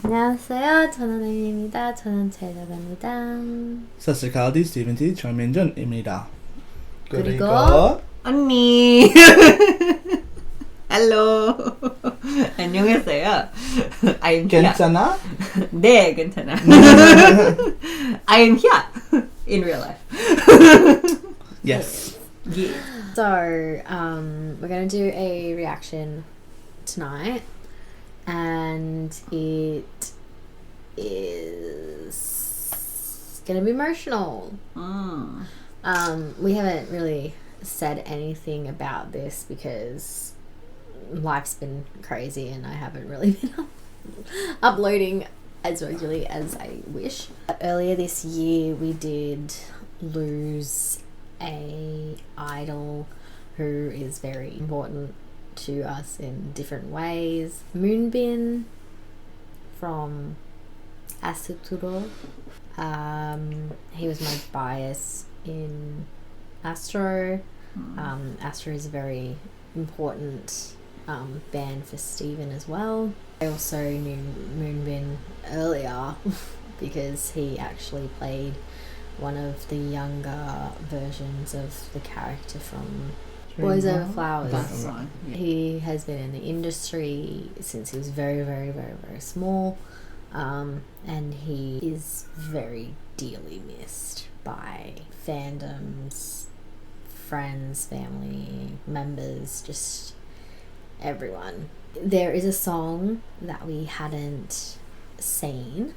안녕하세요. 저는 에이미입니다. 저는 제자입니다. 사스카디 스티븐티 전민준입니다. 그리고 언니. Hello. 안녕하세요. I am here. 괜찮아? 네, 괜찮아. I am here in real life. Yes. Yeah. So, we're going to do a reaction tonight, and it is going to be emotional. We haven't really said anything about this because life's been crazy and I haven't really been uploading as regularly as I wish. But earlier this year we did lose a idol who is very important to us in different ways. Moonbin from Asuturo. He was my bias in Astro. Astro is a very important band for Stephen as well. I also knew Moonbin earlier because he actually played one of the younger versions of the character from Boys Over Flowers. That's one. Yeah. He has been in the industry since he was very, very, very, very small, and he is very dearly missed by fandoms, friends, family members, just everyone. There is a song that we hadn't seen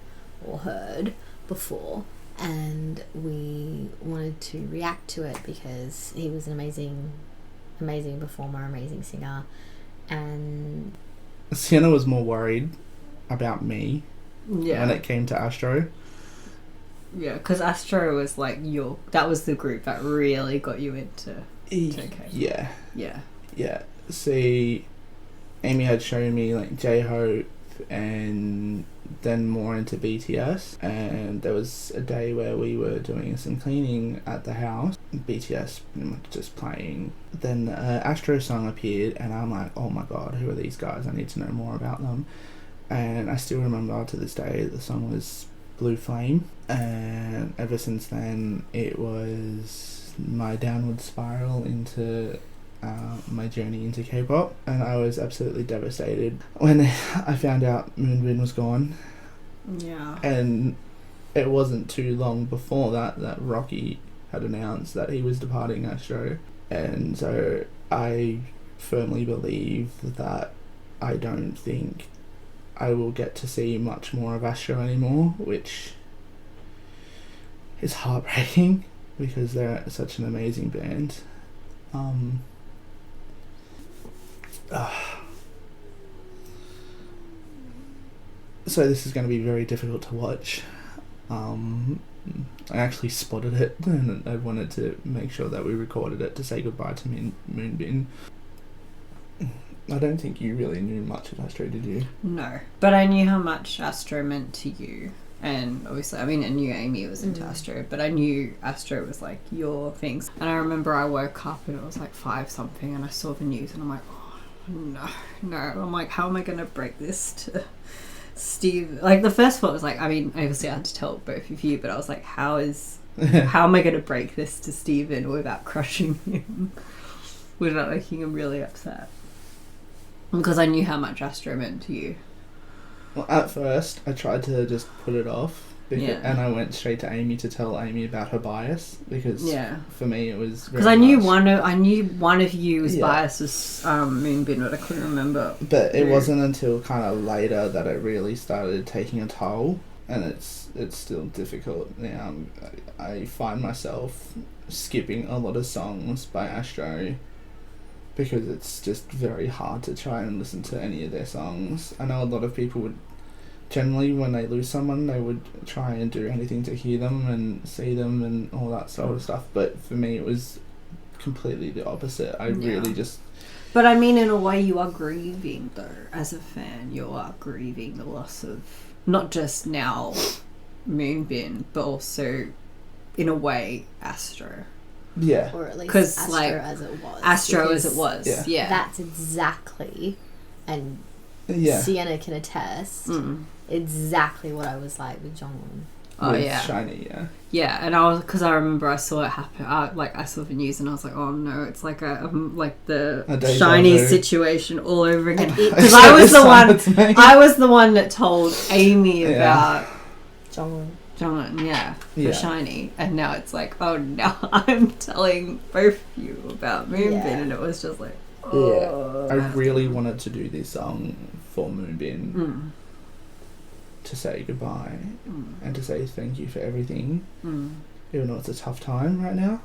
or heard before, and we wanted to react to it because he was an amazing performer, amazing singer. And Sienna was more worried about me Yeah. when it came to Astro. Yeah, because Astro was like that was the group that really got you into K-pop. Yeah. Yeah. See, Amy had shown me like J-Hope and then more into BTS, and there was a day where we were doing some cleaning at the house, BTS pretty much just playing. Then the Astro song appeared and I'm like, oh my god, who are these guys? I need to know more about them. And I still remember to this day the song was Blue Flame, and ever since then it was my downward spiral into my journey into K-pop, and I was absolutely devastated when I found out Moonbin was gone. Yeah. And it wasn't too long before that Rocky had announced that he was departing Astro, and so I firmly believe that I don't think I will get to see much more of Astro anymore, which is heartbreaking because they're such an amazing band. So this is going to be very difficult to watch. I actually spotted it and I wanted to make sure that we recorded it to say goodbye to Moonbin. I don't think you really knew much of Astro, did you? No, but I knew how much Astro meant to you. And obviously, I mean, I knew Amy was into Astro, but I knew Astro was like your things. And I remember I woke up and it was like 5 something and I saw the news and I'm like, oh, no. I'm like, how am I going to break this to Steve? Like, the first thought was like, I mean, obviously I had to tell both of you, but I was like, how am I going to break this to Steven without crushing him? Without making him really upset? Because I knew how much Astro meant to you. Well, at first, I tried to just put it off, and I went straight to Amy to tell Amy about her bias because for me it was because I knew one of you's bias was Moonbin, but I couldn't remember. But it wasn't until kind of later that it really started taking a toll, and it's still difficult now. I find myself skipping a lot of songs by Astro because it's just very hard to try and listen to any of their songs. I know a lot of people would generally, when they lose someone, they would try and do anything to hear them and see them and all that sort of stuff, but for me it was completely the opposite. I really just... But I mean, in a way you are grieving though, as a fan. You are grieving the loss of not just now Moonbin, but also in a way Astro. Yeah. Or at least 'Cause, Astro like, as it was. Astro because as it was. Yeah. Yeah. That's exactly, and Yeah. Sienna can attest. Exactly what I was like with Jongwon. Oh, With yeah. Shiny, yeah. Yeah, and because I remember I saw it happen. I saw the news and I was like, oh no, it's like the A deja shiny vu. situation all over again. Like it- Because I was the one. It's me. I was the one that told Amy Yeah. about Jongwon. John, for Yeah. Shiny, and now it's like, oh, now I'm telling both of you about Moonbin, and it was just like, oh. I really wanted to do this song for Moonbin to say goodbye and to say thank you for everything, even though it's a tough time right now.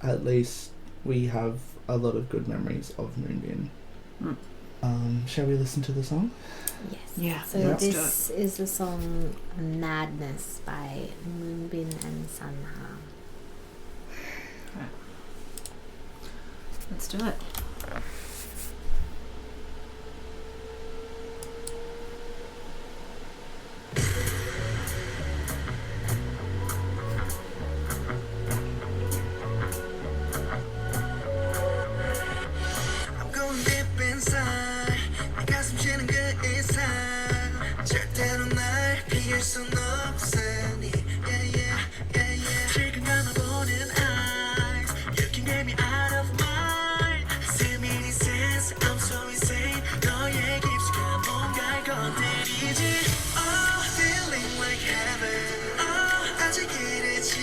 At least we have a lot of good memories of Moonbin. Shall we listen to the song? Yes. Yeah. So Let's do this is the song Madness by MOONBIN&SANHA. Let's do it. I'm going deep inside 내 가슴 쉬는 그 이상 절대로 날 피할 순 없으니 yeah yeah yeah yeah 지금 감아보는 eyes You can get me out of mind See me in sense I'm so insane 너의 깊숙한 뭔가를 건드리지 Oh feeling like heaven Oh 아직 이르지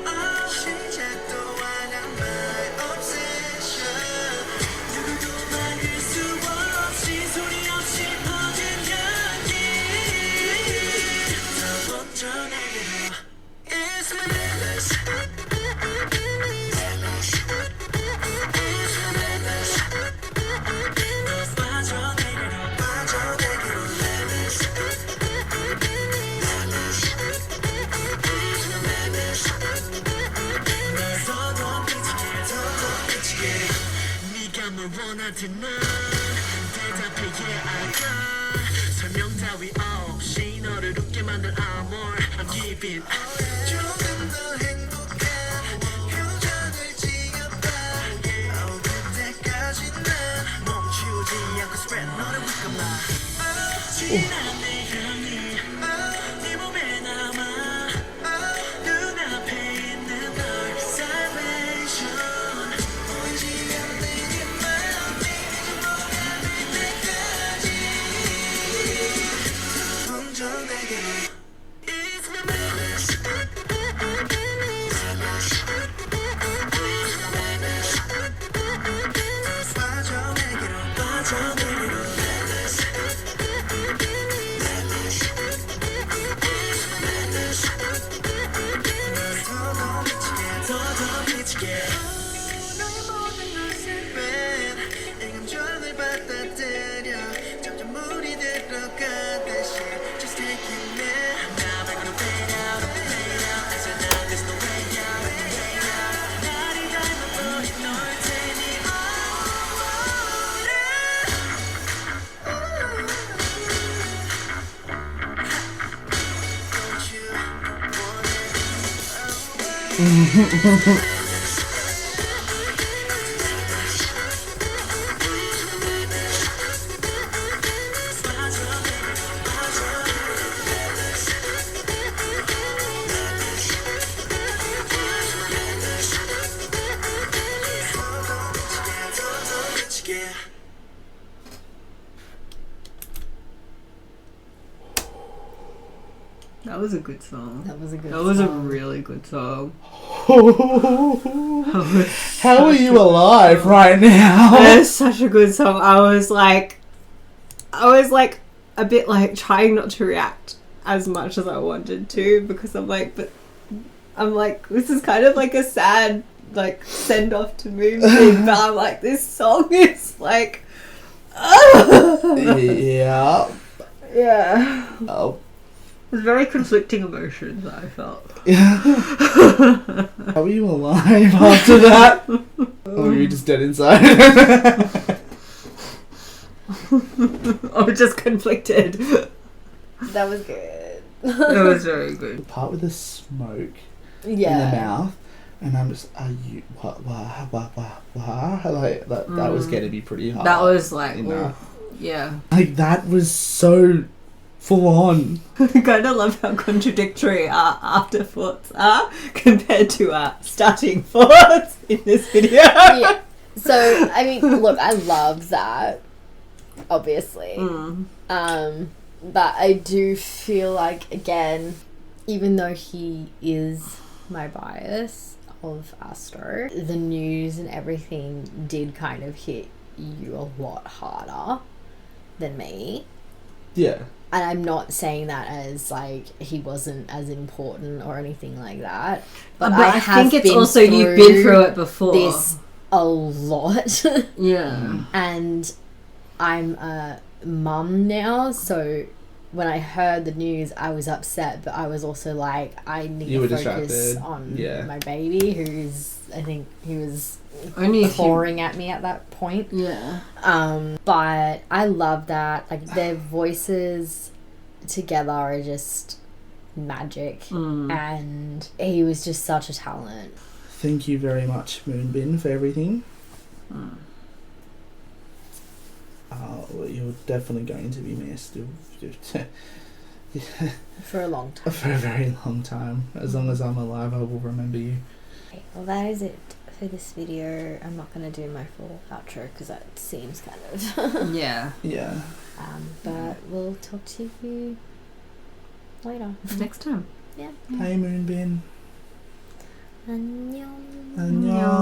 Oh 시작도 안 한 my obsession 누구도 막을 수 없이 소리 없이 퍼진 향기 더 먼저 내게로 It's my madness It's my madness 더 빠져 내게로 madness It's my madness 더 미치게 네가 뭘 원하든 난 대답해 yeah I got 설명 따위 없이 너를 웃게 만든 amor I'm giving 조금 더 행복한 표정을 지어봐 그때까지 난 멈추지 않고 spread 너를 위감아 진한 내 향이 네 몸에 남아 눈앞에 있는 너의 salvation 보이지 않는 먼저 내게로 It's my madness 빠져 내게로 madness 더 미치게 너의 모든 것을 뺀 이 감정을 받아들여 점점 물이 들어가듯이 Just take it now 나 말고는 fade out I said now there's no way out 나를 닮아버린 너의 테니 Don't you want it? That was a good song. That was a good That was a song. really good song. How are you alive right now? It's such a good song. I was like a bit like trying not to react as much as I wanted to because I'm like, this is kind of like a sad like send off to Moonbin, but I'm like, this song is like, Yeah. yeah. Oh. It was very conflicting emotions that I felt. How are you alive after that? Or were you just dead inside? I'm just conflicted. That was good. It was very good. The part with the smoke Yeah. in the mouth And I'm just, are you, what, like, that was going to be pretty hard. That was like, you know? yeah. Like, that was so full on. I kind of love how contradictory our afterthoughts are compared to our starting thoughts in this video. Yeah. So, I mean, look, I love that, obviously. But I do feel like, again, even though he is my bias of Astro, the news and everything did kind of hit you a lot harder than me. Yeah. And I'm not saying that as like he wasn't as important or anything like that. But I think it's also you've been through it before. This a lot. Yeah. And I'm a mum now, so when I heard the news, I was upset, but I was also like, I need to focus on my baby, who's, I think he was only clawing at me at that point. Yeah. But I love that. Like, their voices together are just magic. And he was just such a talent. Thank you very much, Moonbin, for everything. You're definitely going to be missed. For a long time. For a very long time. As long as I'm alive, I will remember you. Okay, well, that is it for this video. I'm not going to do my full outro because that seems kind of... Yeah. But we'll talk to you later. Next time. Yeah. Hey, Moonbin. 안녕. 안녕.